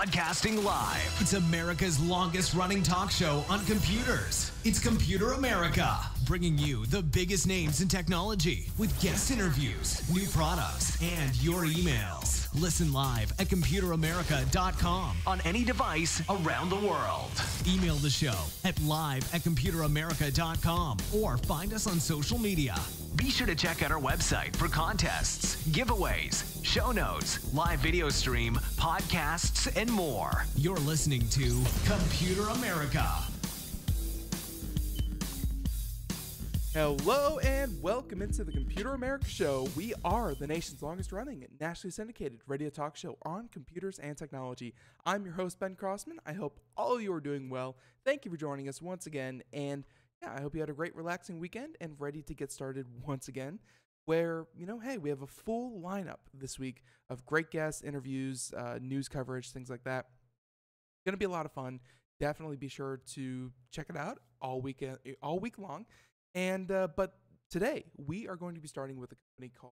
Broadcasting live. It's America's longest running talk show on computers. It's Computer America, bringing you the biggest names in technology with guest interviews, new products, and your emails. Listen live at computeramerica.com on any device around the world. Email the show at live@computeramerica.com or find us on social media. Be sure to check out our website for contests, giveaways, show notes, live video stream, podcasts, and more. You're listening to Computer America. Hello and welcome into the Computer America Show. We are the nation's longest running, nationally syndicated radio talk show on computers and technology. I'm your host, Ben Crossman. I hope all of you are doing well. Thank you for joining us once again. And yeah, I hope you had a great relaxing weekend and ready to get started once again. Where, hey, we have a full lineup this week of great guests, interviews, news coverage, things like that. It's going to be a lot of fun. Definitely be sure to check it out all week long. And but today we are going to be starting with a company called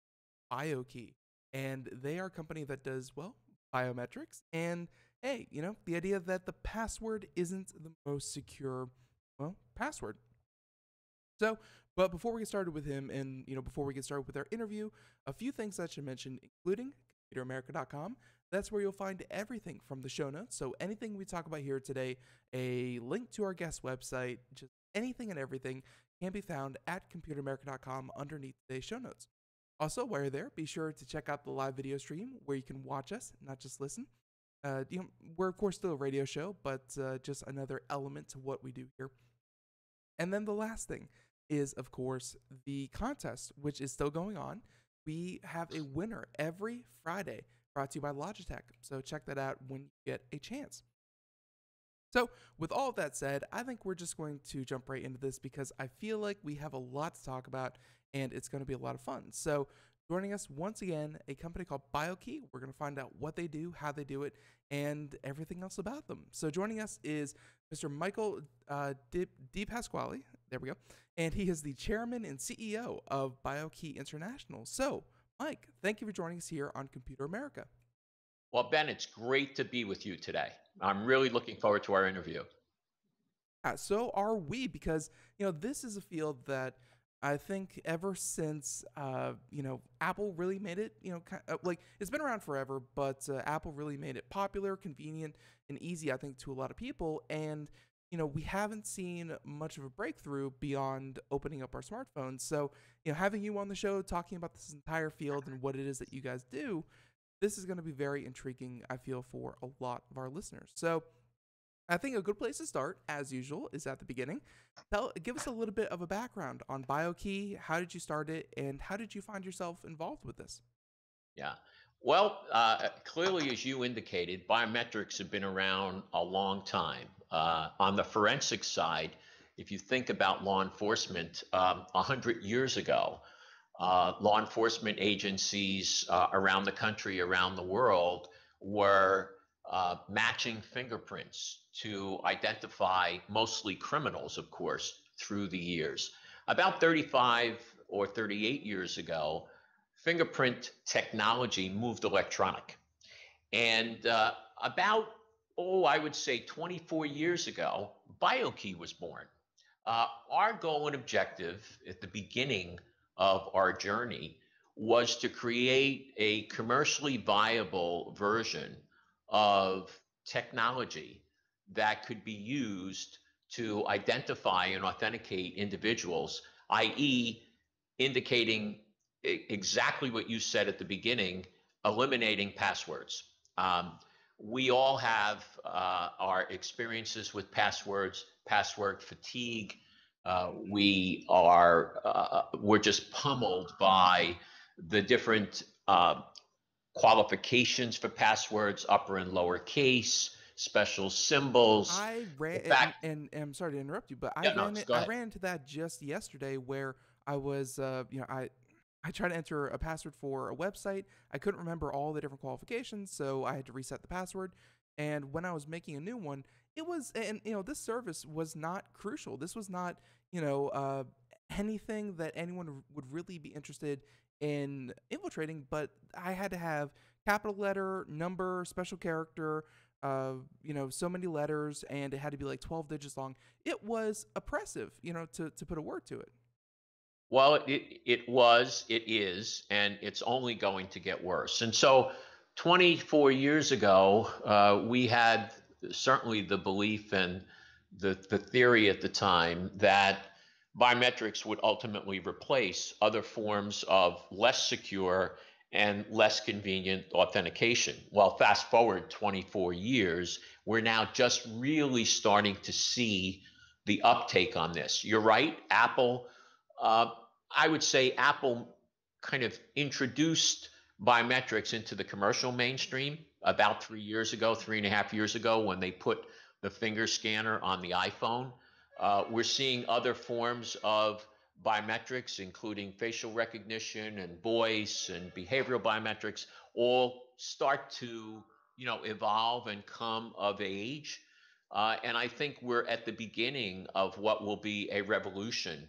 BioKey, and they are a company that does, well, biometrics. And hey, the idea that the password isn't the most secure, password. So, but before we get started with him, and before we get started with our interview, a few things I should mention, including computeramerica.com. That's where you'll find everything from the show notes. So anything we talk about here today, a link to our guest website, just anything and everything can be found at computeramerica.com underneath today's show notes. Also, while you're there, be sure to check out the live video stream where you can watch us, not just listen. We're, of course, still a radio show, but just another element to what we do here. And then the last thing is, of course, the contest, which is still going on. We have a winner every Friday, brought to you by Logitech. So check that out when you get a chance. So with all of that said, I think we're just going to jump right into this because I feel like we have a lot to talk about and it's going to be a lot of fun. So joining us once again, a company called BioKey. We're going to find out what they do, how they do it, and everything else about them. So joining us is Mr. Michael DePasquale. There we go. And he is the chairman and CEO of BioKey International. So Mike, thank you for joining us here on Computer America. Well, Ben, it's great to be with you today. I'm really looking forward to our interview. So are we, because, this is a field that I think ever since, Apple really made it, it's been around forever, but Apple really made it popular, convenient, and easy, I think, to a lot of people. And, we haven't seen much of a breakthrough beyond opening up our smartphones. So, having you on the show talking about this entire field and what it is that you guys do, this is going to be very intriguing, I feel, for a lot of our listeners. So I think a good place to start, as usual, is at the beginning. Give us a little bit of a background on BioKey. How did you start it, and how did you find yourself involved with this? Yeah. Well, clearly, as you indicated, biometrics have been around a long time. On the forensic side, if you think about law enforcement, 100 years ago, law enforcement agencies around the country, around the world, were matching fingerprints to identify mostly criminals, of course, through the years. About 35 or 38 years ago, fingerprint technology moved electronic. And I would say 24 years ago, BioKey was born. Our goal and objective at the beginning of our journey was to create a commercially viable version of technology that could be used to identify and authenticate individuals, i.e., indicating exactly what you said at the beginning, eliminating passwords. We all have our experiences with passwords, password fatigue. We're just pummeled by the different qualifications for passwords, upper and lower case, special symbols. I ran, and I'm sorry to interrupt you, but I ran into that just yesterday where I was, I tried to enter a password for a website. I couldn't remember all the different qualifications, so I had to reset the password. And when I was making a new one, it was, and this service was not crucial. This was not, anything that anyone would really be interested in infiltrating, but I had to have capital letter, number, special character, so many letters, and it had to be like 12 digits long. It was oppressive, to put a word to it. Well, it is, and it's only going to get worse. And so 24 years ago, we had certainly the belief and the theory at the time that biometrics would ultimately replace other forms of less secure and less convenient authentication. Well, fast forward 24 years, we're now just really starting to see the uptake on this. You're right, Apple. uh, I would say Apple kind of introduced biometrics into the commercial mainstream about 3 years ago, 3.5 years ago, when they put the finger scanner on the iPhone. We're seeing other forms of biometrics, including facial recognition and voice and behavioral biometrics, all start to evolve and come of age. And I think we're at the beginning of what will be a revolution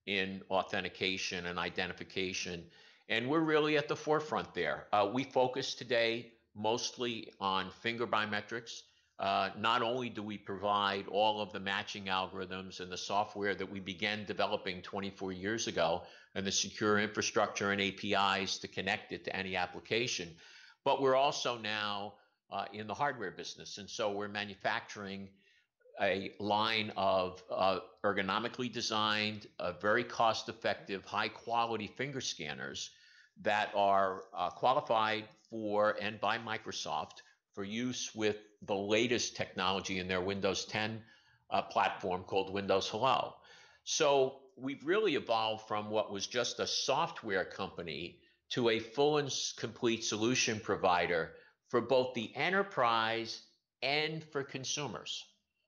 in authentication and identification. And we're really at the forefront there. We focus today mostly on finger biometrics. Not only do we provide all of the matching algorithms and the software that we began developing 24 years ago, and the secure infrastructure and APIs to connect it to any application, but we're also now in the hardware business. And so we're manufacturing a line of ergonomically designed, very cost-effective, high-quality finger scanners that are qualified for and by Microsoft for use with the latest technology in their Windows 10 platform called Windows Hello. So we've really evolved from what was just a software company to a full and complete solution provider for both the enterprise and for consumers.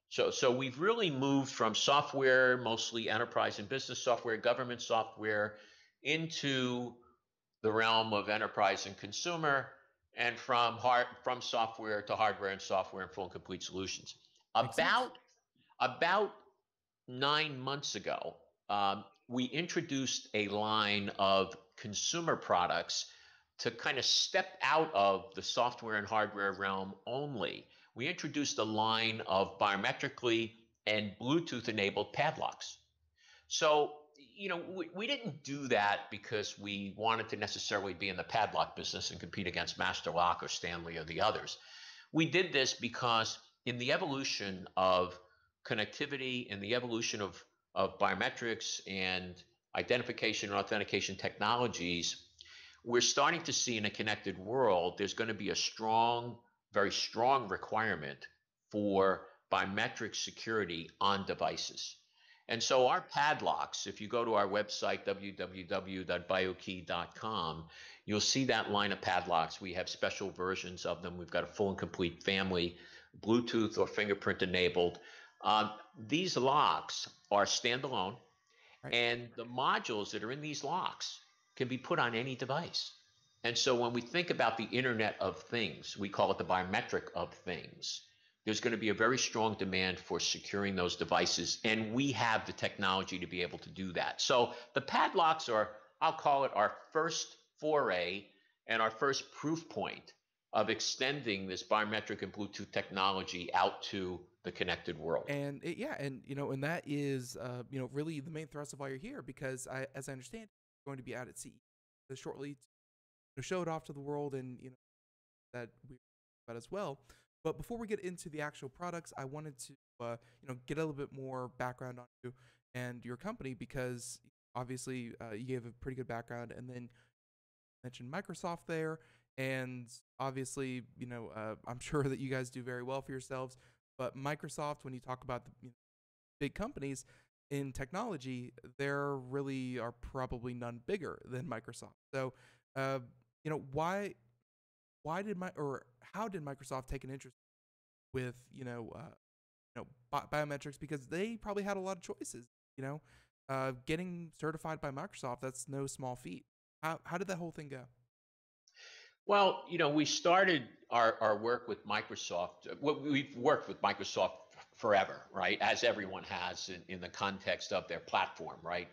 So we've really moved from software, mostly enterprise and business software, government software, into the realm of enterprise and consumer, and from software to hardware and software and full and complete solutions. Makes sense. About 9 months ago, we introduced a line of consumer products to kind of step out of the software and hardware realm only. We introduced a line of biometrically and Bluetooth enabled padlocks. So, we didn't do that because we wanted to necessarily be in the padlock business and compete against Master Lock or Stanley or the others. We did this because in the evolution of connectivity, in the evolution of biometrics and identification and authentication technologies, we're starting to see in a connected world, there's going to be a strong, very strong requirement for biometric security on devices. And so our padlocks, if you go to our website, www.biokey.com, you'll see that line of padlocks. We have special versions of them. We've got a full and complete family, Bluetooth or fingerprint enabled. These locks are standalone, Right. and the modules that are in these locks can be put on any device. And so when we think about the Internet of Things, we call it the biometric of things. There's going to be a very strong demand for securing those devices, and we have the technology to be able to do that. So the padlocks are, I'll call it, our first foray and our first proof point of extending this biometric and Bluetooth technology out to the connected world. And and that is, really the main thrust of why you're here, because as I understand, you're going to be out at CE shortly to show it off to the world, and that we about as well. But before we get into the actual products, I wanted to get a little bit more background on you and your company, because obviously you gave a pretty good background, and then mentioned Microsoft there, and obviously I'm sure that you guys do very well for yourselves. But Microsoft, when you talk about the big companies in technology, there really are probably none bigger than Microsoft. So, why did how did Microsoft take an interest with biometrics? Because they probably had a lot of choices. Getting certified by Microsoft, that's no small feat. How did that whole thing go? Well, we started our work with Microsoft. We've worked with Microsoft forever, right? As everyone has in the context of their platform, right?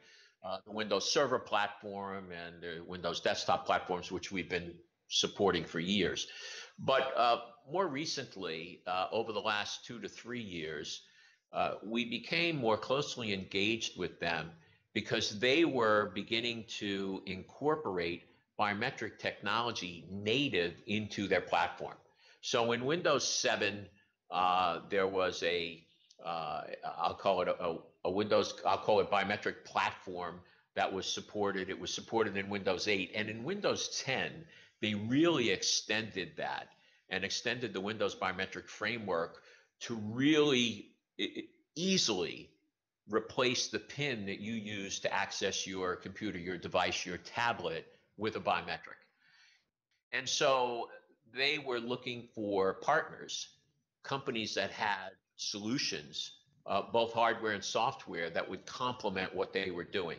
The Windows Server platform and the Windows desktop platforms, which we've been supporting for years. But more recently, over the last 2 to 3 years, we became more closely engaged with them because they were beginning to incorporate biometric technology native into their platform. So in Windows 7, there was I'll call it a Windows, I'll call it biometric platform that was supported. It was supported in Windows 8. And in Windows 10, they really extended that and extended the Windows biometric framework to really easily replace the PIN that you use to access your computer, your device, your tablet with a biometric. And so they were looking for partners, companies that had solutions, both hardware and software, that would complement what they were doing.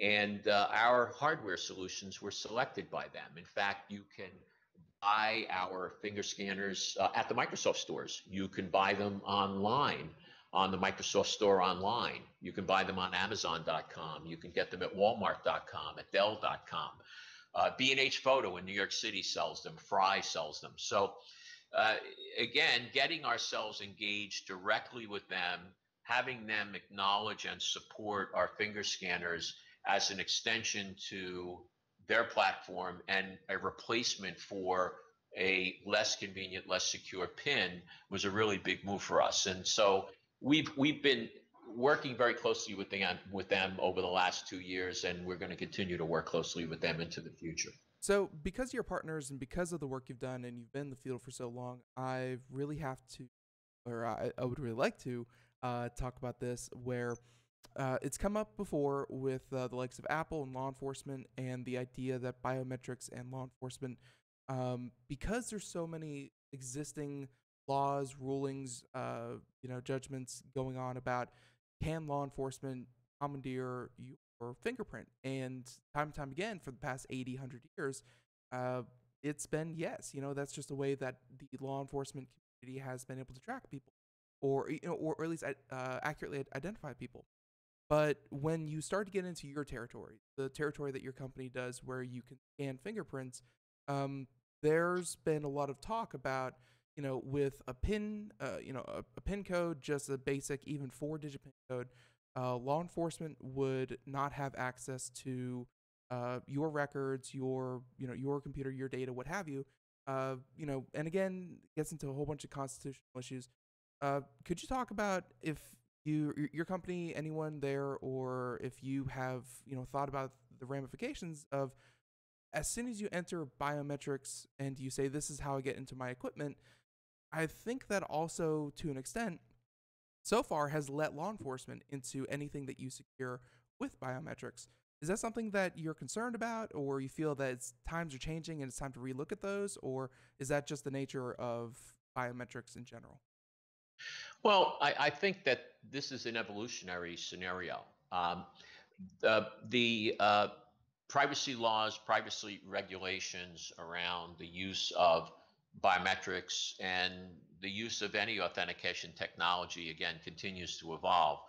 And our hardware solutions were selected by them. In fact, you can buy our finger scanners at the Microsoft stores. You can buy them online on the Microsoft Store online. You can buy them on Amazon.com. You can get them at Walmart.com, at Dell.com. B&H Photo in New York City sells them. Fry sells them. So again, getting ourselves engaged directly with them, having them acknowledge and support our finger scanners as an extension to their platform and a replacement for a less convenient, less secure PIN was a really big move for us. And so we've been working very closely with them over the last 2 years, and we're going to continue to work closely with them into the future. So because you're partners and because of the work you've done and you've been in the field for so long, I really have to, or I would really like to talk about this, where it's come up before with the likes of Apple and law enforcement, and the idea that biometrics and law enforcement, because there's so many existing laws, rulings, judgments going on about, can law enforcement commandeer your fingerprint? And time again for the past 80, 100 years, it's been yes. That's just the way that the law enforcement community has been able to track people, or at least accurately identify people. But when you start to get into your territory, the territory that your company does, where you can scan fingerprints, there's been a lot of talk about, with a PIN, a PIN code, just a basic, even 4-digit PIN code, law enforcement would not have access to your records, your computer, your data, what have you. And again, gets into a whole bunch of constitutional issues. Could you talk about if your company, anyone there, or if you have thought about the ramifications of, as soon as you enter biometrics and you say, this is how I get into my equipment, I think that also, to an extent, so far has let law enforcement into anything that you secure with biometrics. Is that something that you're concerned about, or you feel that times are changing and it's time to relook at those, or is that just the nature of biometrics in general? Well, I think that this is an evolutionary scenario. The privacy laws, privacy regulations around the use of biometrics and the use of any authentication technology, again, continues to evolve.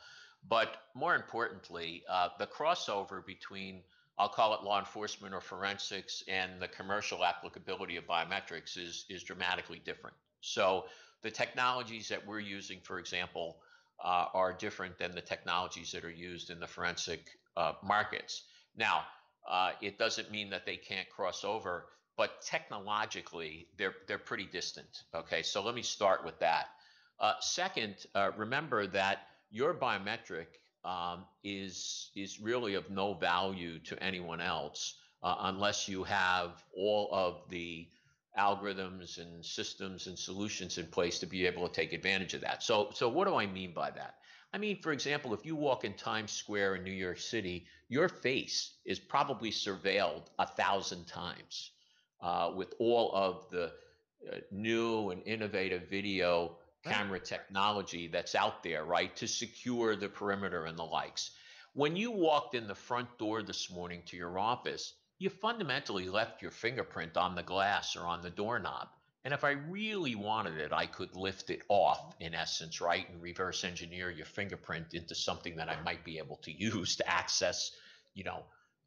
But more importantly, the crossover between, I'll call it law enforcement or forensics, and the commercial applicability of biometrics is dramatically different. So the technologies that we're using, for example, are different than the technologies that are used in the forensic markets. Now, it doesn't mean that they can't cross over, but technologically, they're pretty distant. Okay, so let me start with that. Second, remember that your biometric is really of no value to anyone else unless you have all of the algorithms and systems and solutions in place to be able to take advantage of that. So what do I mean by that? I mean, for example, if you walk in Times Square in New York City, your face is probably surveilled 1,000 times with all of the new and innovative video camera technology that's out there, right, to secure the perimeter and the likes. When you walked in the front door this morning to your office, you fundamentally left your fingerprint on the glass or on the doorknob. And if I really wanted it, I could lift it off, in essence, right, and reverse engineer your fingerprint into something that I might be able to use to access,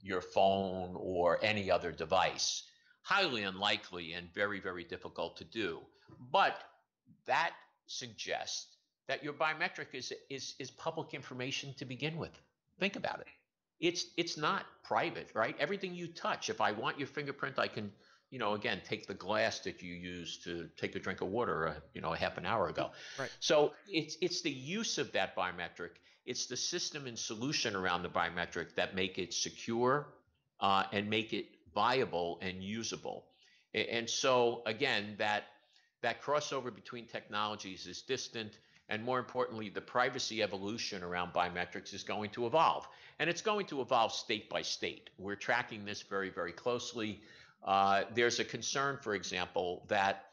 your phone or any other device. highly unlikely and very, very difficult to do. But that suggests that your biometric is public information to begin with. Think about it. It's not private, right? Everything you touch, if I want your fingerprint, I can, again, take the glass that you used to take a drink of water, a half an hour ago. Right. So it's the use of that biometric. It's the system and solution around the biometric that make it secure and make it viable and usable. And so again, that crossover between technologies is distant. And more importantly, the privacy evolution around biometrics is going to evolve. And it's going to evolve state by state. We're tracking this very, very closely. There's a concern, for example, that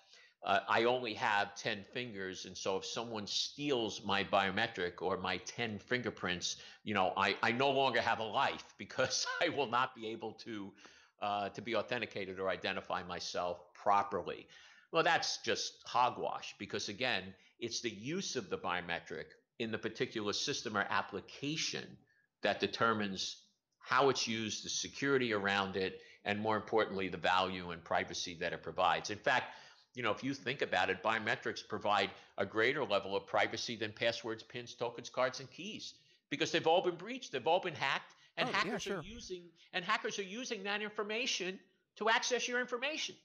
I only have 10 fingers. And so if someone steals my biometric or my 10 fingerprints, I no longer have a life because I will not be able to be authenticated or identify myself properly. Well, that's just hogwash because, again, it's the use of the biometric in the particular system or application that determines how it's used, the security around it, and more importantly, the value and privacy that it provides. In fact, if you think about it, biometrics provide a greater level of privacy than passwords, pins, tokens, cards, and keys because they've all been breached, they've all been hacked, and hackers are using that information to access your information.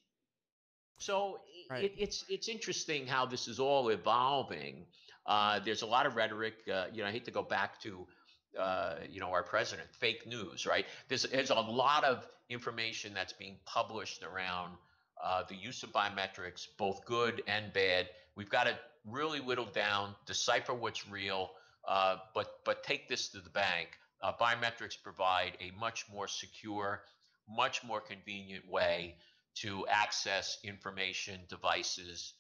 So Right. it's interesting how this is all evolving. There's a lot of rhetoric. I hate to go back to our president, fake news, right? There's a lot of information that's being published around the use of biometrics, both good and bad. We've got to really whittle down, decipher what's real, but take this to the bank. Biometrics provide a much more secure, much more convenient way to access information, devices,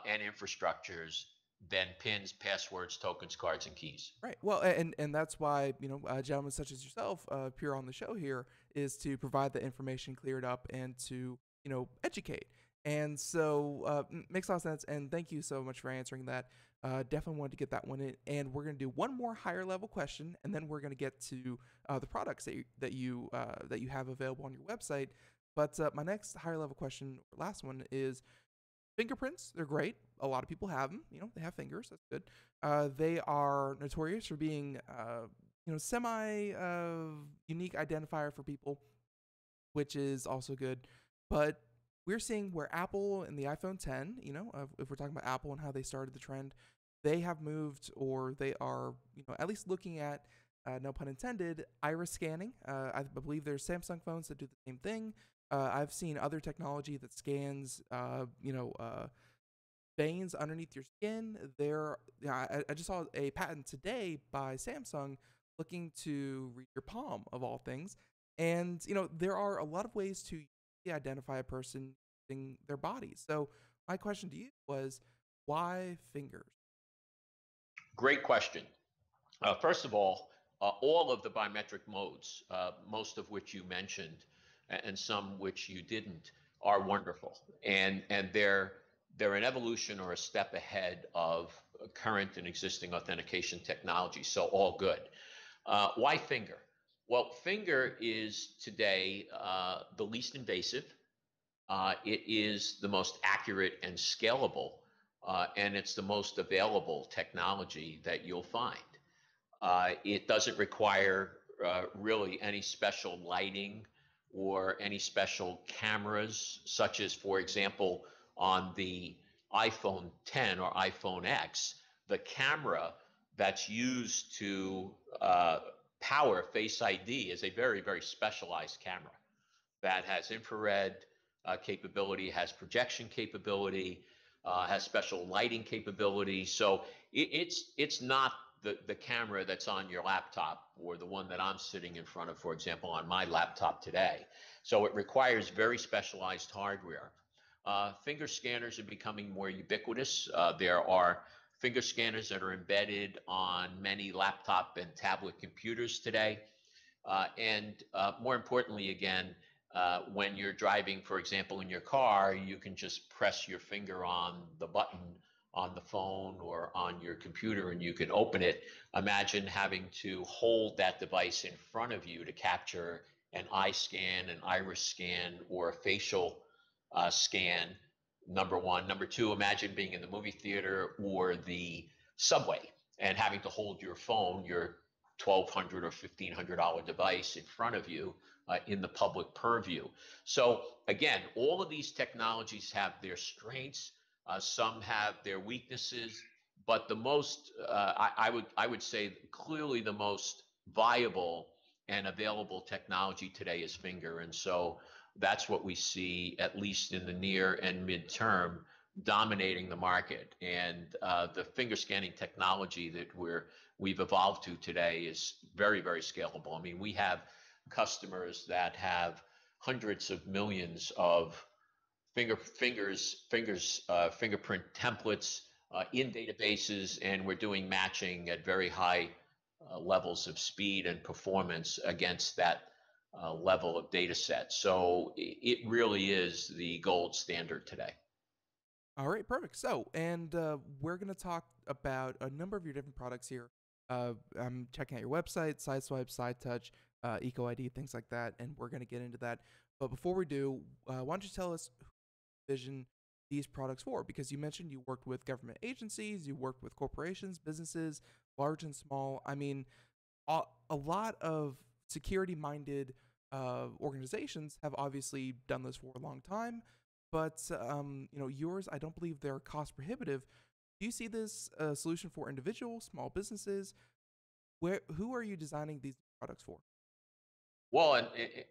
and infrastructures than pins, passwords, tokens, cards, and keys. Right. Well, and that's why gentlemen such as yourself appear on the show here is to provide the information cleared up and to educate. And so makes a lot of sense. And thank you so much for answering that. Definitely wanted to get that one in. And we're going to do one more higher level question, and then we're going to get to the products that you have available on your website. But my next higher level question, last one, is fingerprints. They're great. A lot of people have them. They have fingers. That's good. They are notorious for being, semi unique identifier for people, which is also good. But we're seeing where Apple and the iPhone 10, if we're talking about Apple and how they started the trend, they have moved, or they are, at least looking at, no pun intended, iris scanning. I believe there's Samsung phones that do the same thing. I've seen other technology that scans, veins underneath your skin. I just saw a patent today by Samsung looking to read your palm, of all things. And, there are a lot of ways to identify a person using their body. So my question to you was, why fingers? Great question. First of all of the biometric modes, most of which you mentioned, and some which you didn't, are wonderful, and they're an evolution or a step ahead of current and existing authentication technology. So all good. Why finger? Well, finger is today the least invasive. It is the most accurate and scalable, and it's the most available technology that you'll find. It doesn't require really any special lighting or any special cameras, such as, for example, on the iPhone 10 or iPhone X, the camera that's used to power Face ID is a very, very specialized camera that has infrared capability, has projection capability, has special lighting capability. So it's not the camera that's on your laptop or the one that I'm sitting in front of, for example, on my laptop today. So it requires very specialized hardware. Finger scanners are becoming more ubiquitous. There are finger scanners that are embedded on many laptop and tablet computers today. And more importantly, again, when you're driving, for example, in your car, you can just press your finger on the button on the phone or on your computer and you can open it. Imagine having to hold that device in front of you to capture an eye scan, an iris scan, or a facial scan, number one. Number two, imagine being in the movie theater or the subway and having to hold your phone, your $1,200 or $1,500 device in front of you in the public purview. So again, all of these technologies have their strengths. Some have their weaknesses, but the most, I would say, clearly the most viable and available technology today is finger, and so that's what we see, at least in the near and midterm, dominating the market. And the finger scanning technology that we've evolved to today is very, very scalable. I mean, we have customers that have hundreds of millions of fingerprint templates in databases, and we're doing matching at very high levels of speed and performance against that level of data set. So it really is the gold standard today. All right, perfect. So, and we're going to talk about a number of your different products here. I'm checking out your website, Sideswipe, SideTouch, EcoID, things like that, and we're going to get into that. But before we do, why don't you tell us who you envision these products for? Because you mentioned you worked with government agencies, you worked with corporations, businesses, large and small. I mean, a lot of security-minded organizations have obviously done this for a long time, but yours, I don't believe they're cost prohibitive. Do you see this solution for individuals, small businesses? Who are you designing these products for? Well,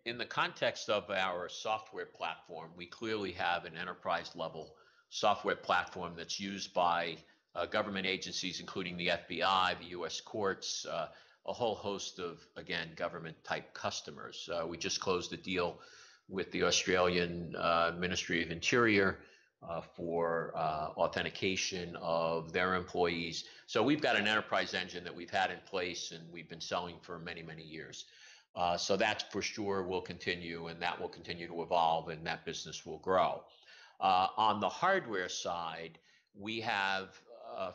in the context of our software platform, we clearly have an enterprise level software platform that's used by government agencies, including the FBI, the U.S. courts, a whole host of, again, government type customers. We just closed a deal with the Australian Ministry of Interior for authentication of their employees. So we've got an enterprise engine that we've had in place and we've been selling for many, many years. So that for sure will continue, and that will continue to evolve, and that business will grow. On the hardware side, we have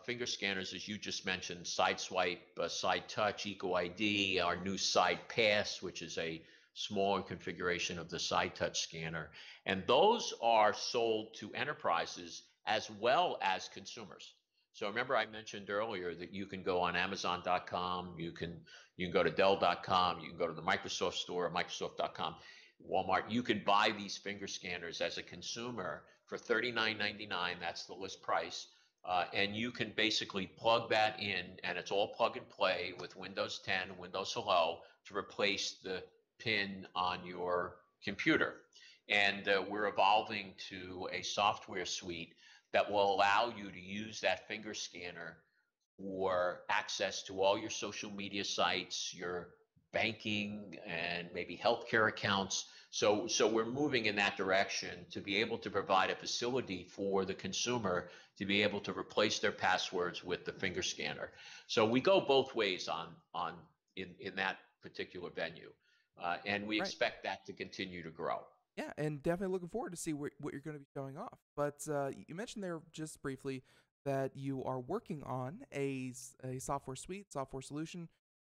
finger scanners, as you just mentioned, SideSwipe, SideTouch, EcoID, our new SidePass, which is a smaller configuration of the SideTouch scanner. And those are sold to enterprises as well as consumers. So remember I mentioned earlier that you can go on Amazon.com, you can go to Dell.com, you can go to the Microsoft store, Microsoft.com, Walmart. You can buy these finger scanners as a consumer for $39.99. That's the list price. And you can basically plug that in, and it's all plug and play with Windows 10, Windows Hello, to replace the pin on your computer. And we're evolving to a software suite that will allow you to use that finger scanner for access to all your social media sites, your banking, and maybe healthcare accounts. So we're moving in that direction to be able to provide a facility for the consumer to be able to replace their passwords with the finger scanner. So we go both ways in that particular venue, and we expect that to continue to grow. Yeah, and definitely looking forward to see what you're going to be showing off. But you mentioned there just briefly that you are working on a software suite, software solution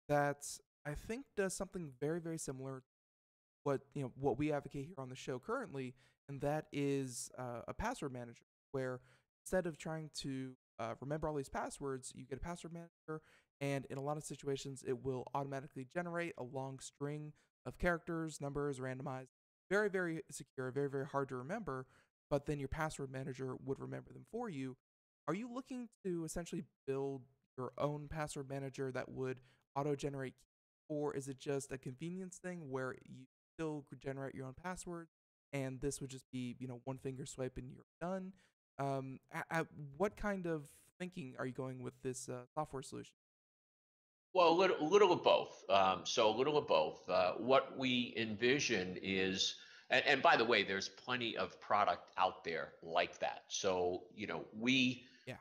that I think does something very, very similar to what we advocate here on the show currently, and that is a password manager, where instead of trying to remember all these passwords, you get a password manager, and in a lot of situations, it will automatically generate a long string of characters, numbers, randomized. Very, very secure, very, very hard to remember, but then your password manager would remember them for you. Are you looking to essentially build your own password manager that would auto-generate, or is it just a convenience thing where you still could generate your own password, and this would just be, one finger swipe and you're done? What kind of thinking are you going with this software solution? Well, a little of both. So a little of both. What we envision is, and by the way, there's plenty of product out there like that. So,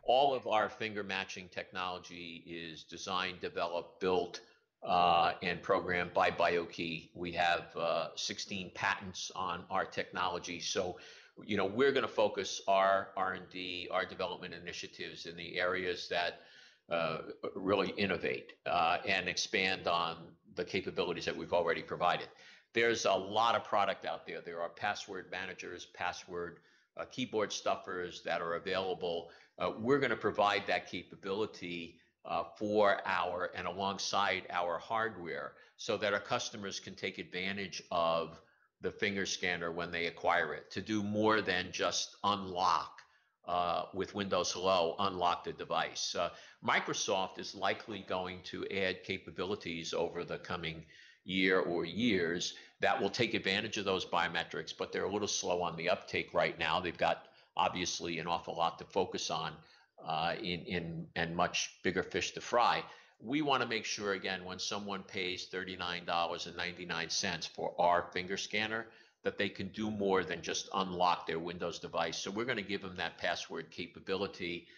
all of our finger matching technology is designed, developed, built, and programmed by BioKey. We have 16 patents on our technology. So, we're going to focus our R&D, our development initiatives in the areas that really innovate and expand on the capabilities that we've already provided. There's a lot of product out there. There are password managers, password keyboard stuffers that are available. We're going to provide that capability for our and alongside our hardware so that our customers can take advantage of the finger scanner when they acquire it to do more than just unlock with Windows Hello, unlock the device. Microsoft is likely going to add capabilities over the coming year or years that will take advantage of those biometrics, but they're a little slow on the uptake right now. They've got obviously an awful lot to focus on and much bigger fish to fry. We want to make sure, again, when someone pays $39.99 for our finger scanner, that they can do more than just unlock their Windows device. So we're going to give them that password capability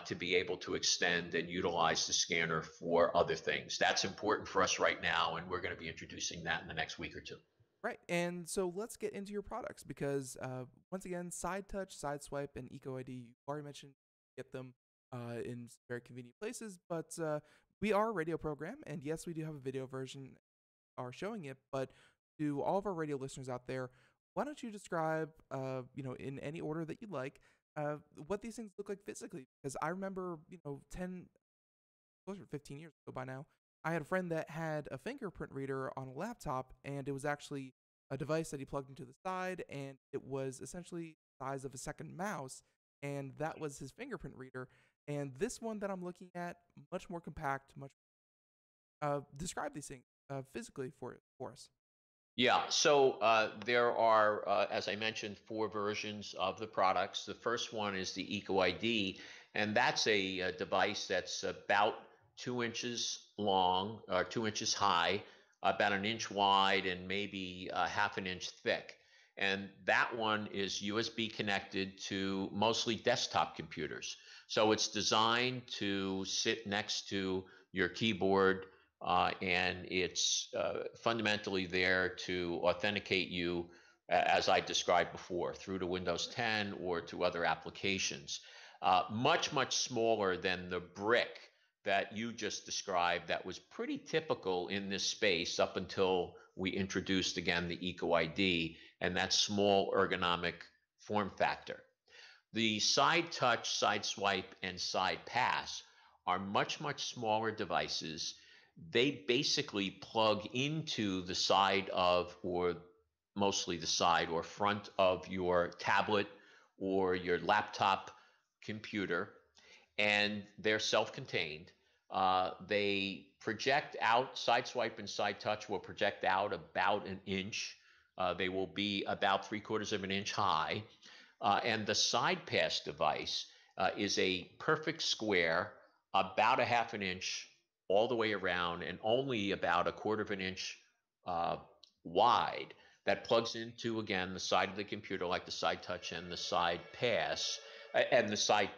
to be able to extend and utilize the scanner for other things. That's important for us right now, and we're going to be introducing that in the next week or two. Right, and so let's get into your products because once again, Side Touch, Side Swipe, and Eco ID, you already mentioned get them in very convenient places, but we are a radio program, and yes, we do have a video version are showing it, but to all of our radio listeners out there, why don't you describe, in any order that you'd like, what these things look like physically? Because I remember, 10, closer to 15 years ago by now, I had a friend that had a fingerprint reader on a laptop, and it was actually a device that he plugged into the side, and it was essentially the size of a second mouse, and that was his fingerprint reader. And this one that I'm looking at, much more compact, describe these things physically for us. Yeah, so there are, as I mentioned, 4 versions of the products. The first one is the Eco ID, and that's a device that's about 2 inches long, or 2 inches high, about an inch wide, and maybe half an inch thick. And that one is USB connected to mostly desktop computers. So it's designed to sit next to your keyboard, and it's fundamentally there to authenticate you, as I described before, through to Windows 10 or to other applications. Much, much smaller than the brick that you just described that was pretty typical in this space up until we introduced, again, the Eco ID and that small ergonomic form factor. The Side Touch, Side Swipe, and Side Pass are much, much smaller devices. They basically plug into the side of, or mostly the side or front of your tablet or your laptop computer, and they're self-contained. They project out, Side Swipe and Side Touch will project out about an inch. They will be about 3/4 of an inch high. And the Side Pass device is a perfect square, about a half an inch all the way around, and only about 1/4 of an inch wide, that plugs into, again, the side of the computer, like the Side Touch and the Side Pass and the Side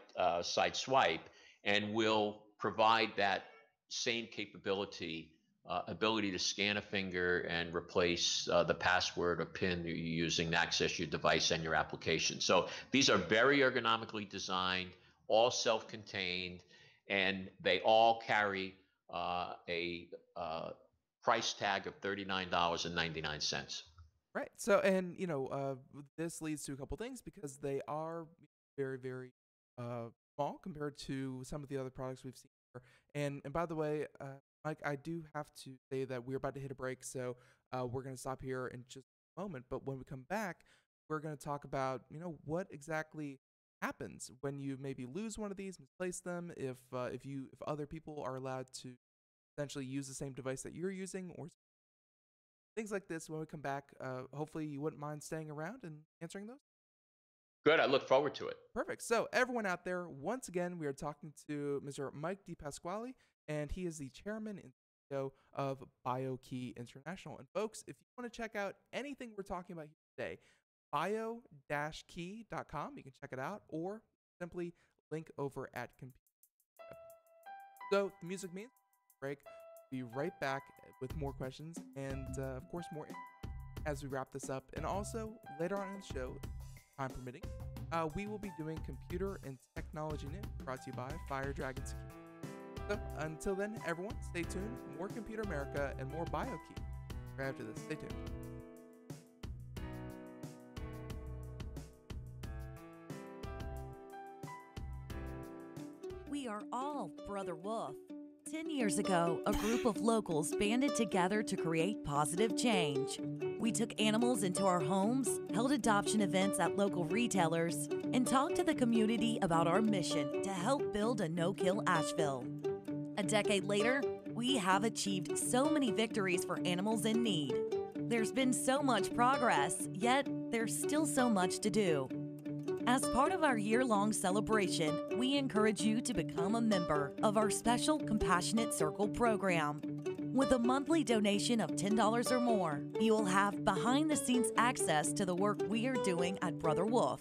Swipe, and will provide that same capability, ability to scan a finger and replace the password or PIN you're using to access your device and your application. So these are very ergonomically designed, all self-contained, and they all carry a price tag of $39.99. Right. So, and this leads to a couple things because they are very, very small compared to some of the other products we've seen here. And by the way, Mike, I do have to say that we're about to hit a break, so we're going to stop here in just a moment. But when we come back, we're going to talk about what exactly happens when you maybe lose one of these, misplace them, if other people are allowed to essentially use the same device that you're using, or things like this. When we come back, hopefully you wouldn't mind staying around and answering those. Good. I look forward to it. Perfect. So everyone out there, once again, we are talking to Mr. Mike DePasquale, and he is the chairman and CEO of BioKey International. And folks, if you want to check out anything we're talking about here today, bio-key.com, you can check it out, or simply link over at computer. So the music means break. Be right back with more questions and, of course, more as we wrap this up. And also, later on in the show, time permitting, we will be doing Computer and Technology News, brought to you by Fire Dragon Security. So, until then, everyone, stay tuned. More Computer America and more BioKey. right after this. Stay tuned. We are all Brother Wolf. 10 years ago, a group of locals banded together to create positive change. We took animals into our homes, held adoption events at local retailers, and talked to the community about our mission to help build a no-kill Asheville. A decade later, we have achieved so many victories for animals in need. There's been so much progress, yet there's still so much to do. As part of our year-long celebration, we encourage you to become a member of our special Compassionate Circle program. With a monthly donation of $10 or more, you will have behind-the-scenes access to the work we are doing at Brother Wolf.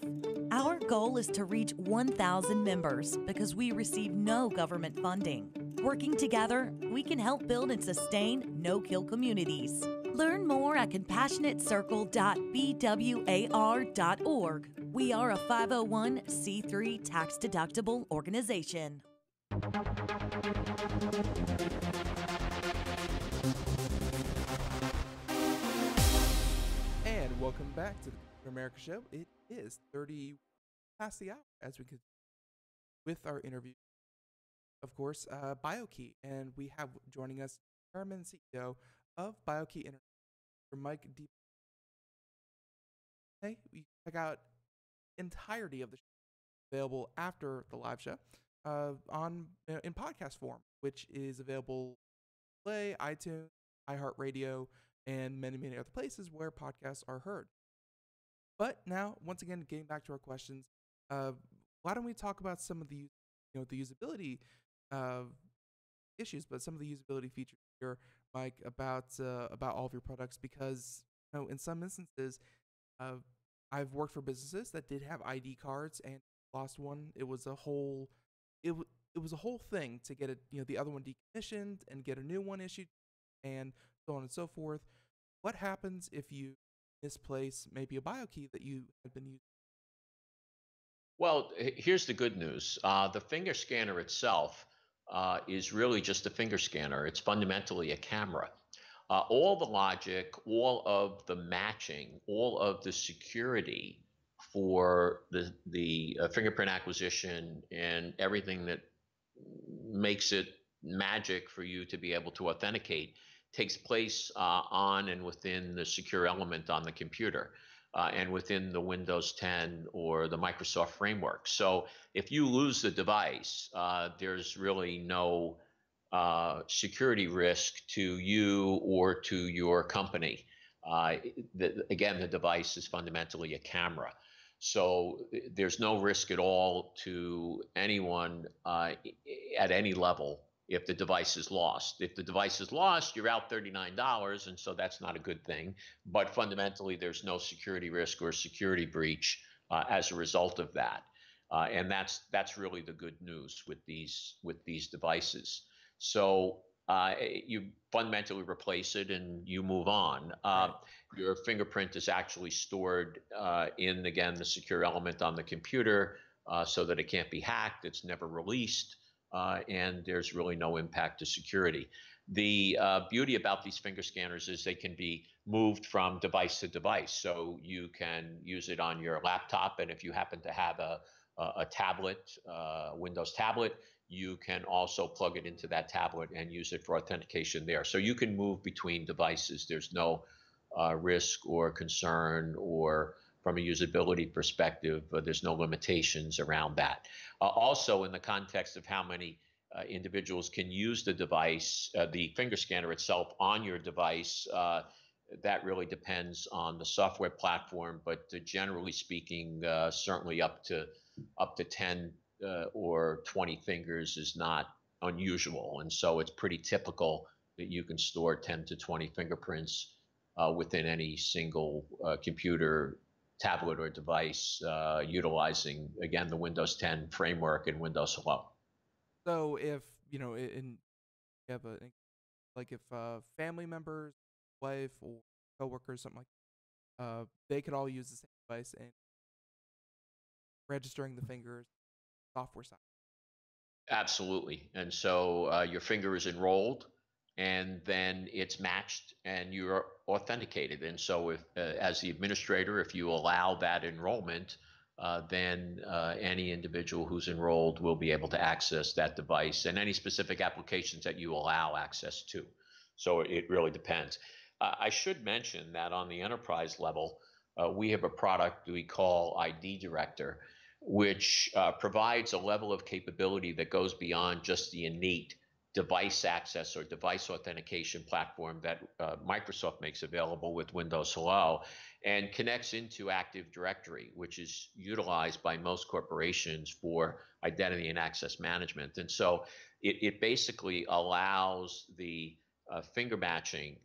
Our goal is to reach 1,000 members because we receive no government funding. Working together, we can help build and sustain no-kill communities. Learn more at compassionatecircle.bwar.org. We are a 501c3 tax-deductible organization. And welcome back to the Computer America Show. It is 30 past the hour as we continue with our interview. Of course, BioKey, and we have joining us Chairman and CEO of BioKey International, Mike DePasquale. Hey, you can check out entirety of the show available after the live show on in podcast form, which is available Play, iTunes, iHeartRadio, and many other places where podcasts are heard. But now, once again, getting back to our questions, why don't we talk about some of the the usability issues, but some of the usability features here, Mike, about all of your products, because in some instances, I've worked for businesses that did have ID cards and lost one. It was a whole thing to get it, the other one decommissioned and get a new one issued, and so on and so forth. What happens if you misplace maybe a BioKey that you had been using? Well, here's the good news. The finger scanner itself is really just a finger scanner. It's fundamentally a camera. All the logic, all of the matching, all of the security for the fingerprint acquisition and everything that makes it magic for you to be able to authenticate takes place on and within the secure element on the computer. And within the Windows 10 or the Microsoft framework. So if you lose the device, there's really no security risk to you or to your company. Again, the device is fundamentally a camera. So there's no risk at all to anyone at any level if the device is lost. If the device is lost, you're out $39, and so that's not a good thing. But fundamentally, there's no security risk or security breach as a result of that. And that's really the good news with these devices. So you fundamentally replace it and you move on. Right. Your fingerprint is actually stored in, again, the secure element on the computer so that it can't be hacked. It's never released. And there's really no impact to security. The beauty about these finger scanners is they can be moved from device to device. So you can use it on your laptop, and if you happen to have a tablet, Windows tablet, you can also plug it into that tablet and use it for authentication there. So you can move between devices. There's no risk or concern, or from a usability perspective, there's no limitations around that. Also, in the context of how many individuals can use the device, the finger scanner itself on your device, that really depends on the software platform. But generally speaking, certainly up to 10 or 20 fingers is not unusual. And so it's pretty typical that you can store 10 to 20 fingerprints within any single computer, tablet, or device utilizing, again, the Windows 10 framework and Windows Hello. So if you have if family members, wife or coworkers, something like they could all use the same device and registering the fingers software side. Absolutely. And so your finger is enrolled and then it's matched and you're authenticated. And so if, as the administrator, if you allow that enrollment, then any individual who's enrolled will be able to access that device and any specific applications that you allow access to. So it really depends. I should mention that on the enterprise level, we have a product we call ID Director, which provides a level of capability that goes beyond just the innate device access or device authentication platform that Microsoft makes available with Windows Hello, and connects into Active Directory, which is utilized by most corporations for identity and access management. And so it basically allows the finger matching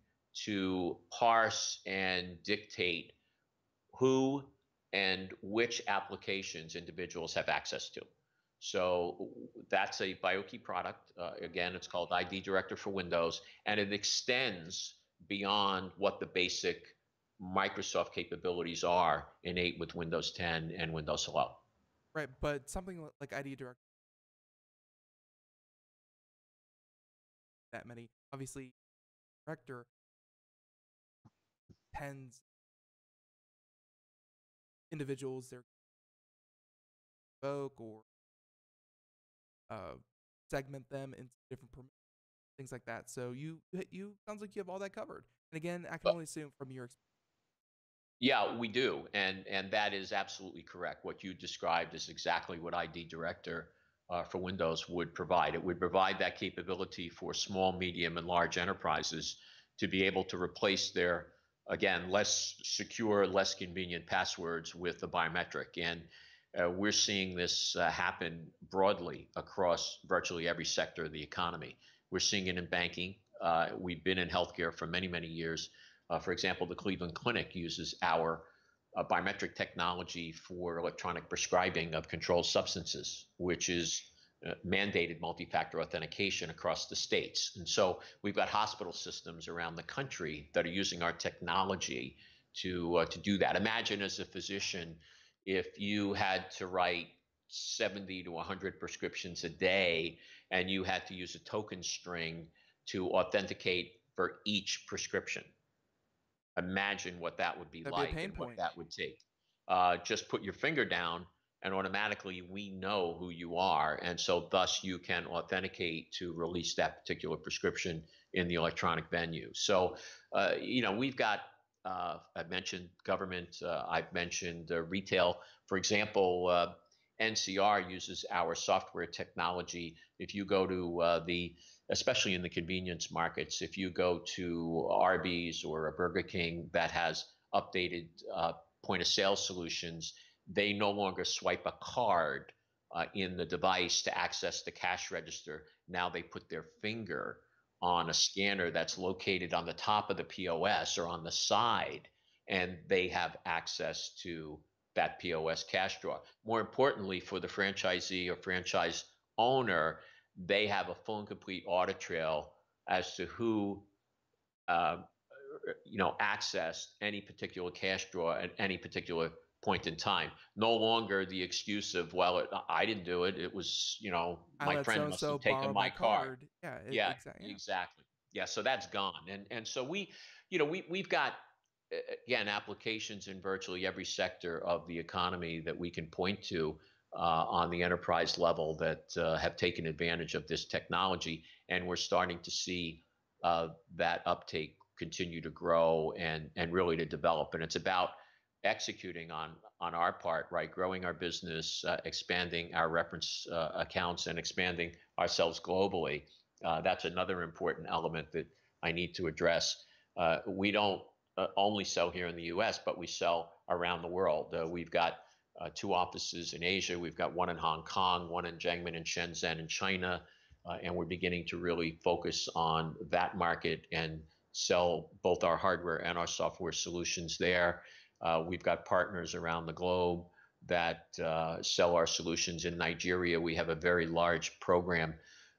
to parse and dictate who and which applications individuals have access to. So that's a BioKey product. Again, it's called ID Director for Windows, and it extends beyond what the basic Microsoft capabilities are innate with Windows 10 and Windows Hello. Right, but something like ID Director, that many, obviously, Director tends individuals they're revoke or segment them into different things like that. So you sounds like you have all that covered. And again, I can only assume from your experience. Yeah, we do, and that is absolutely correct. What you described is exactly what ID Director for Windows would provide. It would provide that capability for small, medium, and large enterprises to be able to replace their, again, less secure, less convenient passwords with the biometric. And we're seeing this happen broadly across virtually every sector of the economy. We're seeing it in banking. We've been in healthcare for many, many years. For example, the Cleveland Clinic uses our biometric technology for electronic prescribing of controlled substances, which is mandated multi-factor authentication across the states. And so we've got hospital systems around the country that are using our technology to do that. Imagine as a physician, if you had to write 70 to 100 prescriptions a day and you had to use a token string to authenticate for each prescription. Imagine what that would be That'd like be a pain and what point. that would take. Just put your finger down and automatically we know who you are. And so thus you can authenticate to release that particular prescription in the electronic venue. So, we've got, I've mentioned government, I've mentioned retail. For example, NCR uses our software technology. If you go to especially in the convenience markets, if you go to Arby's or a Burger King that has updated point of sale solutions, they no longer swipe a card in the device to access the cash register. Now they put their finger on a scanner that's located on the top of the POS or on the side, and they have access to that POS cash drawer. More importantly, for the franchisee or franchise owner, they have a full and complete audit trail as to who accessed any particular cash drawer at any particular point in time. No longer the excuse of, well, I didn't do it. It was, I my let friend so and must so have taken borrow my my card. card. Yeah, Yeah, exactly. Yeah. exactly. Yeah, so that's gone. And so we've got again applications in virtually every sector of the economy that we can point to on the enterprise level that have taken advantage of this technology, and we're starting to see that uptake continue to grow and really to develop. And it's about executing on our part, right? Growing our business, expanding our reference accounts, and expanding ourselves globally. That's another important element that I need to address. We don't only sell here in the U.S., but we sell around the world. We've got 2 offices in Asia. We've got 1 in Hong Kong, 1 in Jiangmen and Shenzhen in China, and we're beginning to really focus on that market and sell both our hardware and our software solutions there. We've got partners around the globe that sell our solutions. In Nigeria, we have a very large program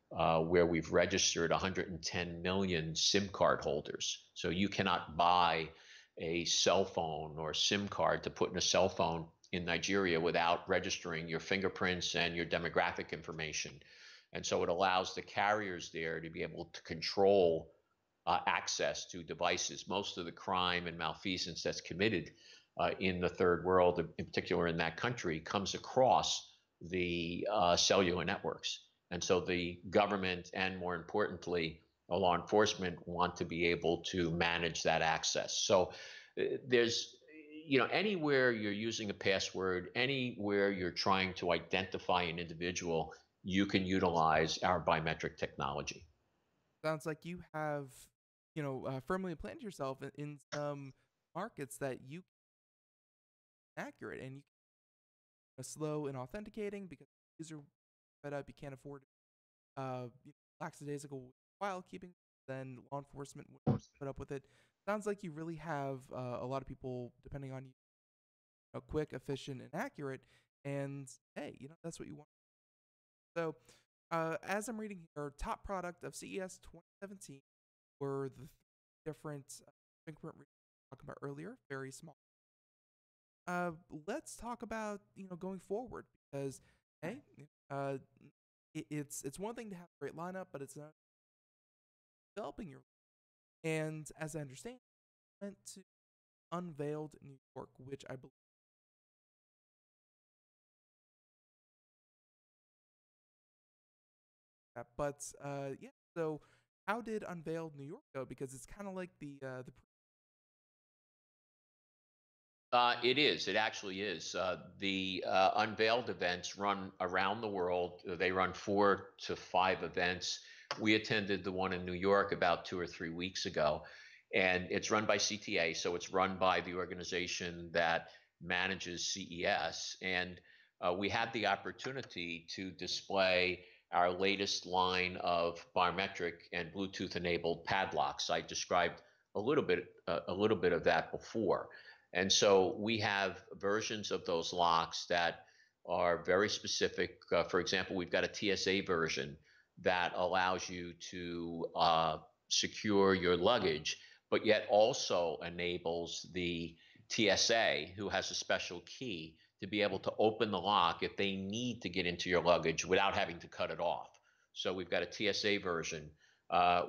where we've registered 110 million SIM card holders. So you cannot buy a cell phone or SIM card to put in a cell phone in Nigeria without registering your fingerprints and your demographic information. And so it allows the carriers there to be able to control access to devices. Most of the crime and malfeasance that's committed in the third world, in particular in that country, comes across the cellular networks. And so the government and, more importantly, law enforcement want to be able to manage that access. So there's, anywhere you're using a password, anywhere you're trying to identify an individual, you can utilize our biometric technology. Sounds like you have, firmly planted yourself in some markets that you can accurate and you can slow in authenticating because the user fed up, you can't afford lackadaisical file keeping, then law enforcement would put up with it. Sounds like you really have a lot of people depending on you, quick, efficient, and accurate. And hey, that's what you want. So, as I'm reading here, top product of CES 2017 were the different fingerprint readers we talked about earlier, very small. Let's talk about going forward because hey, it's one thing to have a great lineup, but it's not developing your. And as I understand, went to Unveiled New York, which I believe. But yeah. So how did Unveiled New York go? Because it's kind of like the. It is. It actually is. The Unveiled events run around the world. They run 4 to 5 events. We attended the one in New York about 2 or 3 weeks ago, and it's run by CTA. So it's run by the organization that manages CES. And we had the opportunity to display our latest line of biometric and Bluetooth enabled padlocks. I described a little bit of that before. And so we have versions of those locks that are very specific. For example, we've got a TSA version that allows you to secure your luggage, but yet also enables the TSA, who has a special key, to be able to open the lock if they need to get into your luggage without having to cut it off. So we've got a TSA version.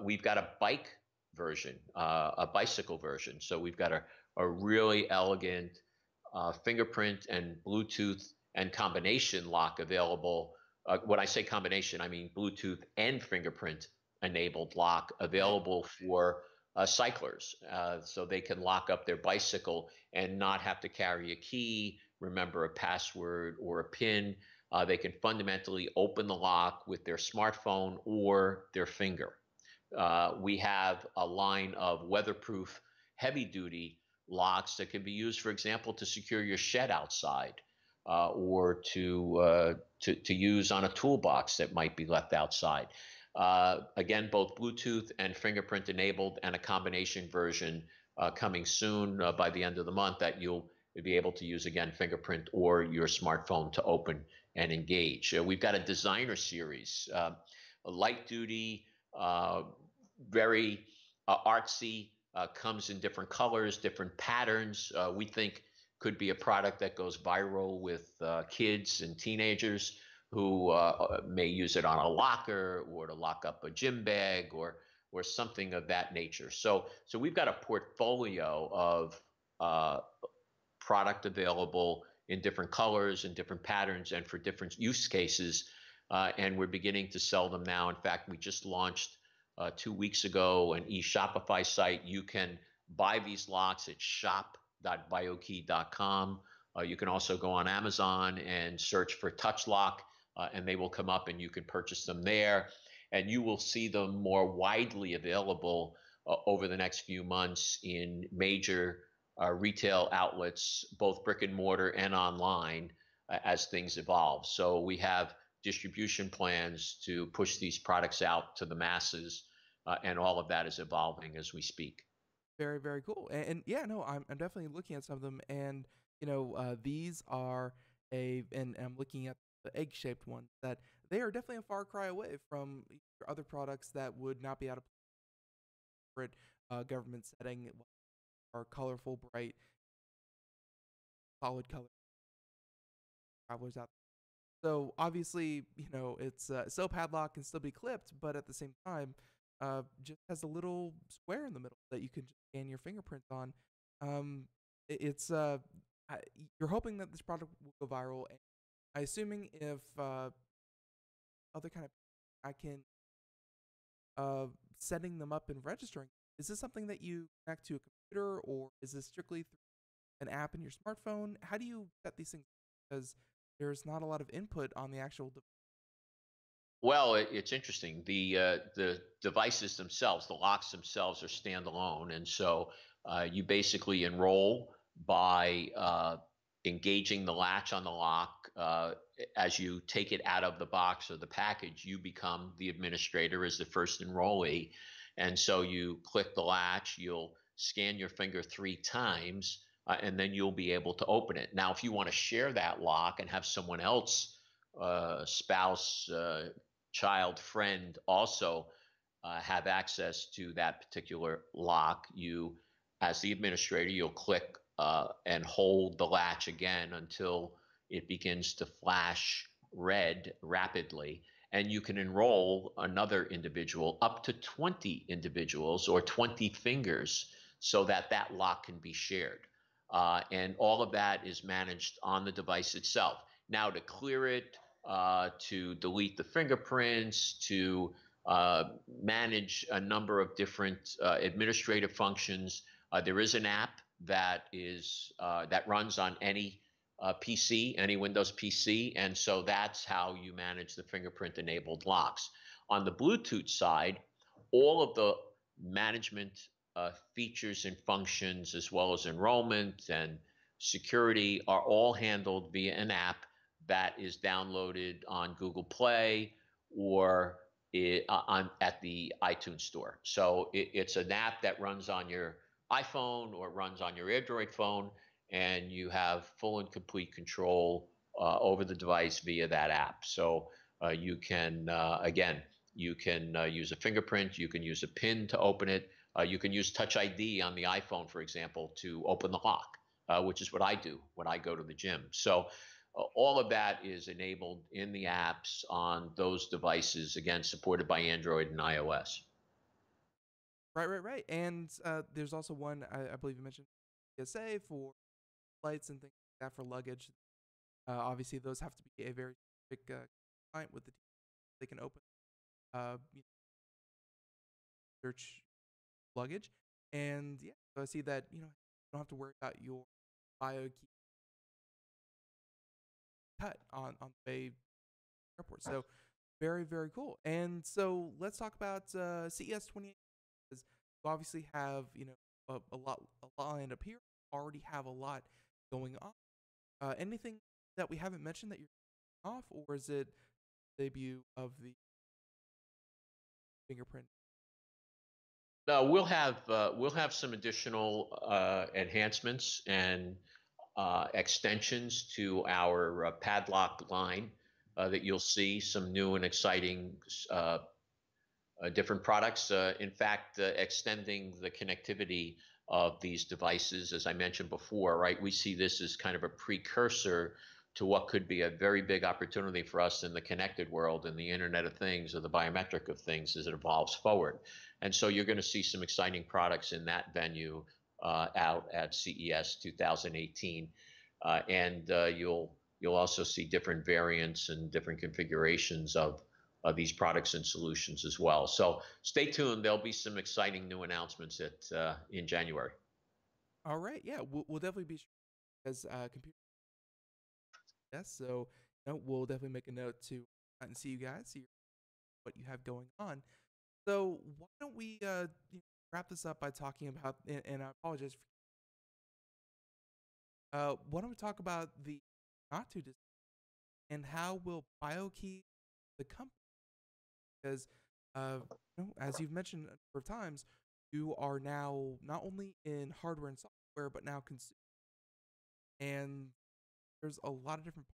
We've got a bike version, a bicycle version. So we've got a really elegant fingerprint and Bluetooth and combination lock available. When I say combination, I mean Bluetooth and fingerprint enabled lock available for cyclers. So they can lock up their bicycle and not have to carry a key, remember a password or a PIN. They can fundamentally open the lock with their smartphone or their finger. We have a line of weatherproof heavy duty locks that can be used, for example, to secure your shed outside, or to use on a toolbox that might be left outside. Again, both Bluetooth and fingerprint enabled, and a combination version coming soon by the end of the month that you'll be able to use, again, fingerprint or your smartphone to open and engage. We've got a designer series, a light duty, very artsy, comes in different colors, different patterns. We think could be a product that goes viral with kids and teenagers who may use it on a locker or to lock up a gym bag or something of that nature. So we've got a portfolio of product available in different colors and different patterns and for different use cases, and we're beginning to sell them now. In fact, we just launched 2 weeks ago an e-Shopify site. You can buy these locks at shop.biokey.com. You can also go on Amazon and search for Touch Lock, and they will come up and you can purchase them there. And you will see them more widely available over the next few months in major retail outlets, both brick and mortar and online, as things evolve. So we have distribution plans to push these products out to the masses, and all of that is evolving as we speak. Very, very cool. And yeah, no, I'm definitely looking at some of them, and these are and I'm looking at the egg-shaped ones that they are definitely a far cry away from other products that would not be out of corporate government setting, are colorful, bright, solid color travelers out. So obviously, it's so padlock can still be clipped, but at the same time, just has a little square in the middle that you can just scan your fingerprints on. Um, it's I, you're hoping that this product will go viral. And I assuming if other kind of I can setting them up and registering. Is this something that you connect to a computer, or is this strictly through an app in your smartphone? How do you set these things? Because there's not a lot of input on the actual Well, it's interesting. The devices themselves, the locks themselves, are standalone, and so you basically enroll by engaging the latch on the lock. As you take it out of the box or the package, you become the administrator as the first enrollee, and so you click the latch. You'll scan your finger 3 times, and then you'll be able to open it. Now, if you want to share that lock and have someone else, spouse, child, friend, also have access to that particular lock, you, as the administrator, you'll click and hold the latch again until it begins to flash red rapidly. And you can enroll another individual, up to 20 individuals or 20 fingers, so that that lock can be shared. And all of that is managed on the device itself. Now, to clear it, to delete the fingerprints, to manage a number of different administrative functions. There is an app that runs on any PC, any Windows PC, and so that's how you manage the fingerprint-enabled locks. On the Bluetooth side, all of the management features and functions, as well as enrollment and security, are all handled via an app that is downloaded on Google Play or at the iTunes Store. So it's an app that runs on your iPhone or runs on your Android phone, and you have full and complete control over the device via that app. So you can, again, you can use a fingerprint, you can use a PIN to open it, you can use Touch ID on the iPhone, for example, to open the lock, which is what I do when I go to the gym. So all of that is enabled in the apps on those devices, again, supported by Android and iOS. Right. And there's also one I believe you mentioned, PSA for flights and things like that for luggage. Obviously, those have to be a very specific client with they can open search luggage, and yeah, so I see that you don't have to worry about your bio key cut on the way airport. So very cool. And so let's talk about CES 28, because you obviously have a lot lined up here. Already have a lot going on. Anything that we haven't mentioned that you're off, or is it debut of the fingerprint? We'll have some additional enhancements and extensions to our padlock line that you'll see some new and exciting different products. In fact, extending the connectivity of these devices, as I mentioned before, right? We see this as kind of a precursor to what could be a very big opportunity for us in the connected world and the Internet of Things, or the biometric of things, as it evolves forward. And so you're going to see some exciting products in that venue out at CES 2018, and you'll also see different variants and different configurations of these products and solutions as well. So stay tuned. There'll be some exciting new announcements in January. All right, yeah, we'll definitely be sure as computer. Yes, so we'll definitely make a note to and see you guys, see what you have going on. So why don't we wrap this up by talking about, and I apologize for, why don't we talk about the not too distant, and how will BioKey the company, because as you've mentioned a number of times, you are now not only in hardware and software, but now consumer, and there's a lot of different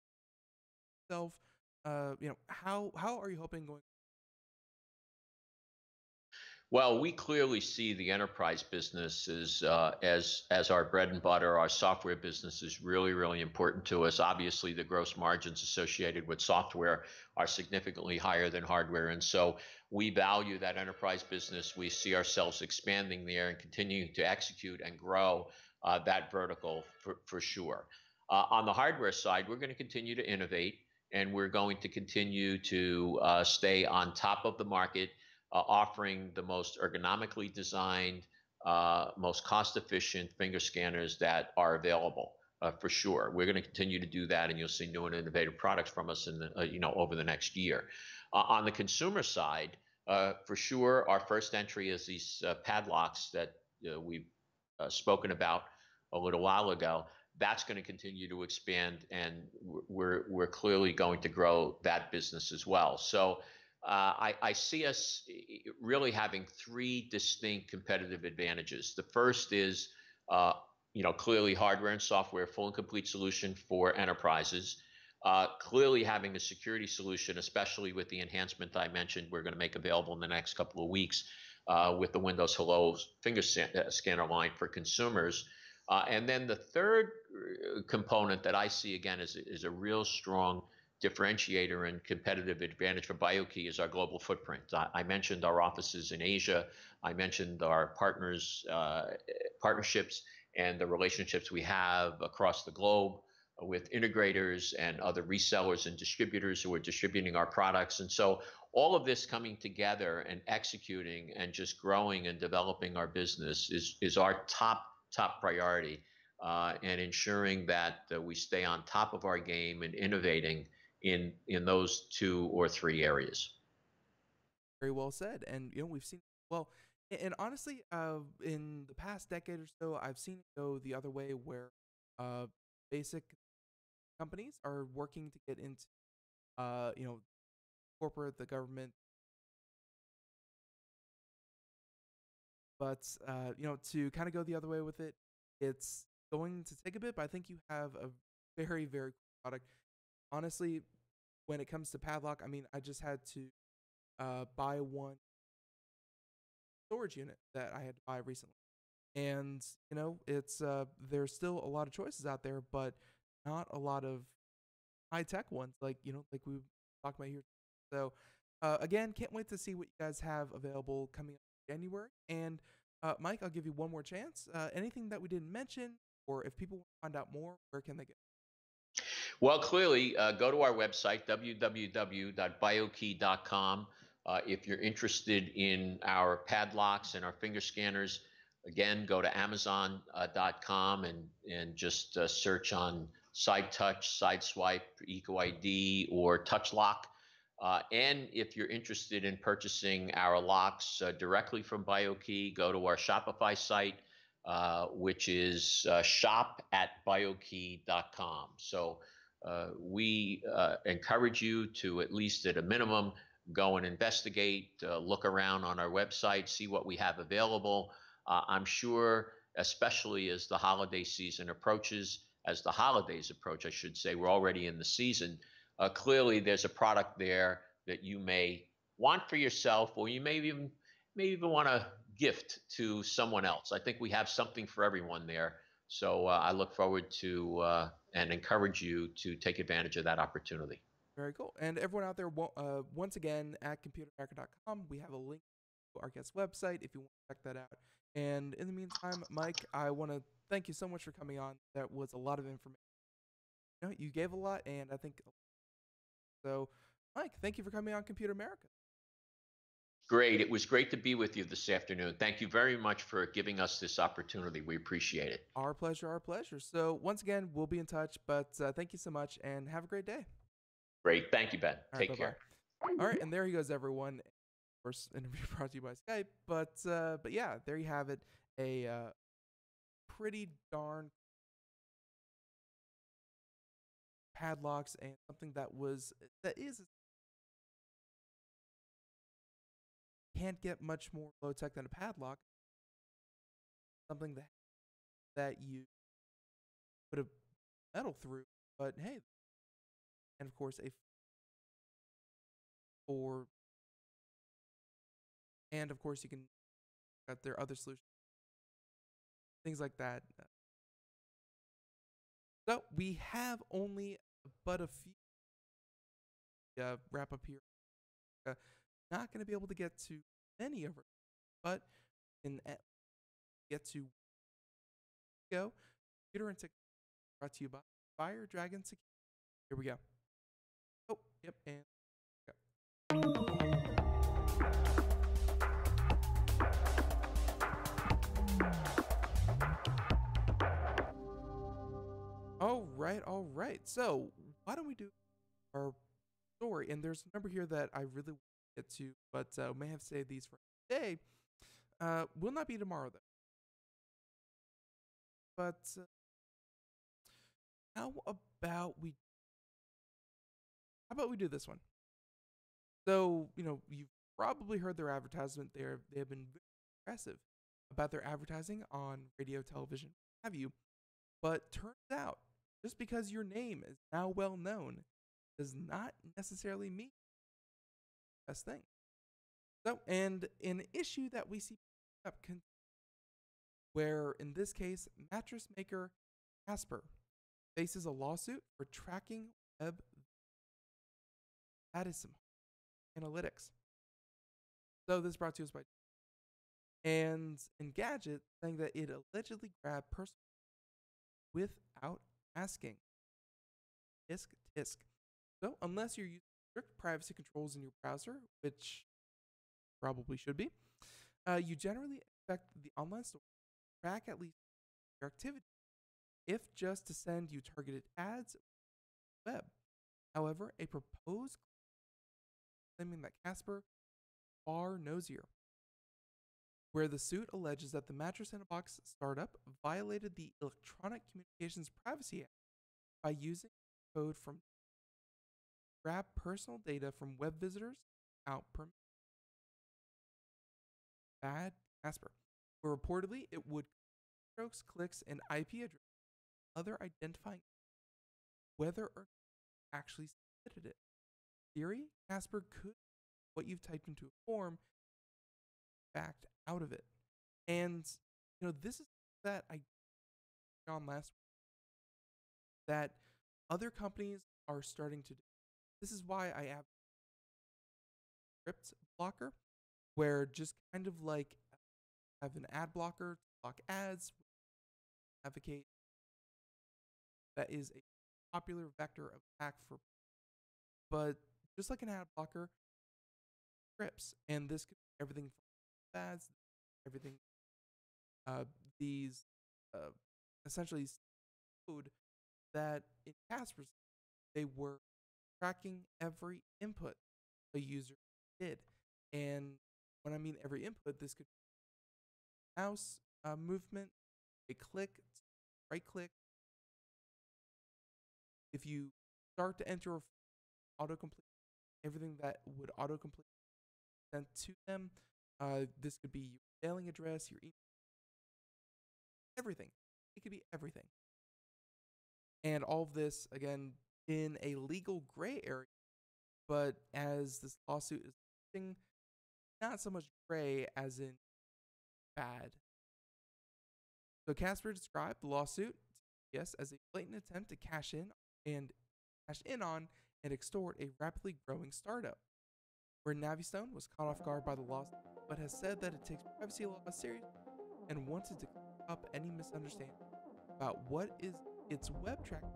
self. How are you hoping going? Well, we clearly see the enterprise business as our bread and butter. Our software business is really, really important to us. Obviously, the gross margins associated with software are significantly higher than hardware, and so we value that enterprise business. We see ourselves expanding there and continuing to execute and grow that vertical for sure. On the hardware side, we're going to continue to innovate, and we're going to continue to stay on top of the market, offering the most ergonomically designed, most cost-efficient finger scanners that are available. For sure, we're going to continue to do that, and you'll see new and innovative products from us in the, over the next year. On the consumer side, for sure, our first entry is these padlocks that we've spoken about a little while ago. That's going to continue to expand, and we're clearly going to grow that business as well. So I see us really having three distinct competitive advantages. The first is, clearly hardware and software, full and complete solution for enterprises. Clearly having a security solution, especially with the enhancement I mentioned, we're going to make available in the next couple of weeks with the Windows Hello finger scanner line for consumers. And then the third component that I see again is a real strong differentiator and competitive advantage for BioKey is our global footprint. I mentioned our offices in Asia. I mentioned our partnerships and the relationships we have across the globe with integrators and other resellers and distributors who are distributing our products. And so all of this coming together and executing and just growing and developing our business is our top priority, and ensuring that we stay on top of our game and innovating in those two or three areas. Very well said. And we've seen, well, and honestly, in the past decade or so, I've seen it go the other way, where basic companies are working to get into corporate, the government. But to kind of go the other way with it, it's going to take a bit. But I think you have a very, very cool product. Honestly, when it comes to padlock, I mean, I just had to buy one storage unit that I had to buy recently, and it's there's still a lot of choices out there, but not a lot of high tech ones like like we talked about here. So again, can't wait to see what you guys have available coming up in January. And Mike, I'll give you one more chance. Anything that we didn't mention, or if people want to find out more, where can they go? Well, clearly, go to our website, www.biokey.com. If you're interested in our padlocks and our finger scanners, again, go to amazon.com and just search on Side Touch, Side Swipe, Eco ID, or Touch Lock. And if you're interested in purchasing our locks directly from BioKey, go to our Shopify site, which is shop@biokey.com. So we encourage you to, at least at a minimum, go and investigate, look around on our website, see what we have available. I'm sure, especially as the holiday season approaches, as the holidays approach, I should say, we're already in the season. Clearly, there's a product there that you may want for yourself, or you may even want to gift to someone else. I think we have something for everyone there. So I look forward to and encourage you to take advantage of that opportunity. Very cool. And everyone out there, once again, at computeramerica.com, we have a link to our guest website if you want to check that out. And in the meantime, Mike, I want to thank you so much for coming on. That was a lot of information. You gave a lot, and I think so. Mike, thank you for coming on Computer America. Great. It was great to be with you this afternoon. Thank you very much for giving us this opportunity. We appreciate it. Our pleasure, our pleasure. So once again, we'll be in touch, but thank you so much, and have a great day. Great. Thank you, Ben. Take care. All right, and there he goes, everyone. Of course, interview brought to you by Skype, but yeah, there you have it. A pretty darn padlocks, and something that is can't get much more low tech than a padlock. Something that you put a metal through, but hey, and of course and of course you can got their other solutions, things like that. So we have only but a few wrap up here. Not going to be able to get to many of them, but in get to go. Computer and Technology brought to you by Fire Dragon Security. Here we go. Oh, yep, and go. All right. So why don't we do our story? And there's a number here that I really want to get to, but may have saved these for today. Will not be tomorrow though. But how about we do this one? So, you've probably heard their advertisement there. They have been very aggressive about their advertising on radio, television, have you. But turns out, just because your name is now well known does not necessarily mean the best thing. So, and an issue that we see up where in this case, mattress maker Casper faces a lawsuit for tracking web. That is some analytics. So this is brought to us by and Engadget saying that it allegedly grabbed personal without asking. Tisk. So unless you're using strict privacy controls in your browser, which probably should be, you generally expect the online store to track at least your activity, if just to send you targeted ads on the web. However, a proposed claiming that Casper far nosier, where the suit alleges that the Mattress in a Box startup violated the Electronic Communications Privacy Act by using code from grab personal data from web visitors without permission. Bad Casper, where reportedly it would strokes, clicks, and IP address, other identifying whether or not actually submitted it. Theory, Casper could what you've typed into a form backed out of it. And this is that I on last week that other companies are starting to do. This is why I have script blocker, where just kind of like have an ad blocker to block ads, advocate that is a popular vector of attack for, but just like an ad blocker, scripts, and this could be everything from ads, everything. These essentially code that in Casper's they were tracking every input a user did, and when I mean every input, this could be mouse movement, a click, right click. If you start to enter autocomplete, everything that would autocomplete sent to them. This could be your mailing address, your email, everything. It could be everything. And all of this, again, in a legal gray area, but as this lawsuit is looking, not so much gray as in bad. So Casper described the lawsuit, yes, as a blatant attempt to cash in on and extort a rapidly growing startup, where Navistone was caught off guard by the lawsuit, but has said that it takes privacy law seriously and wanted to clear up any misunderstanding about what is its web tracking,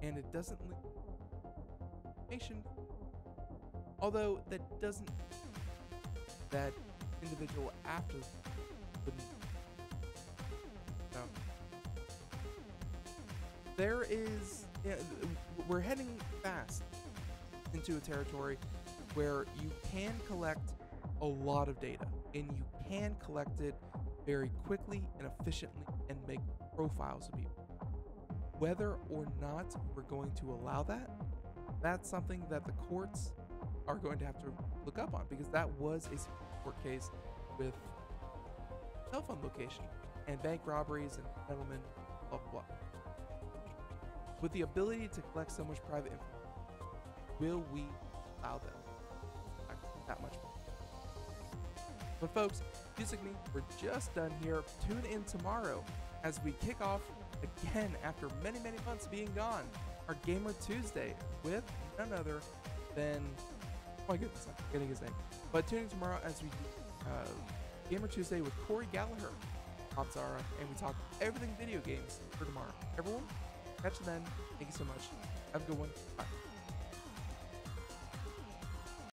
and it doesn't link information, although that doesn't that individual after wouldn't. No. There is, we're heading fast into a territory where you can collect a lot of data, and you can collect it very quickly and efficiently and make profiles of people. Whether or not we're going to allow that, that's something that the courts are going to have to look up on, because that was a court case with cell phone location and bank robberies and settlement, blah, blah, blah. With the ability to collect so much private information, will we allow them that much more? But folks, Music Me, we're just done here. Tune in tomorrow as we kick off again after many, many months being gone, our Gamer Tuesday with none other than, oh my goodness, I'm forgetting his name. But tune in tomorrow as we Gamer Tuesday with Corey Gallagher, Pop Zara, and we talk everything video games for tomorrow. Everyone, catch you then. Thank you so much. Have a good one. Bye.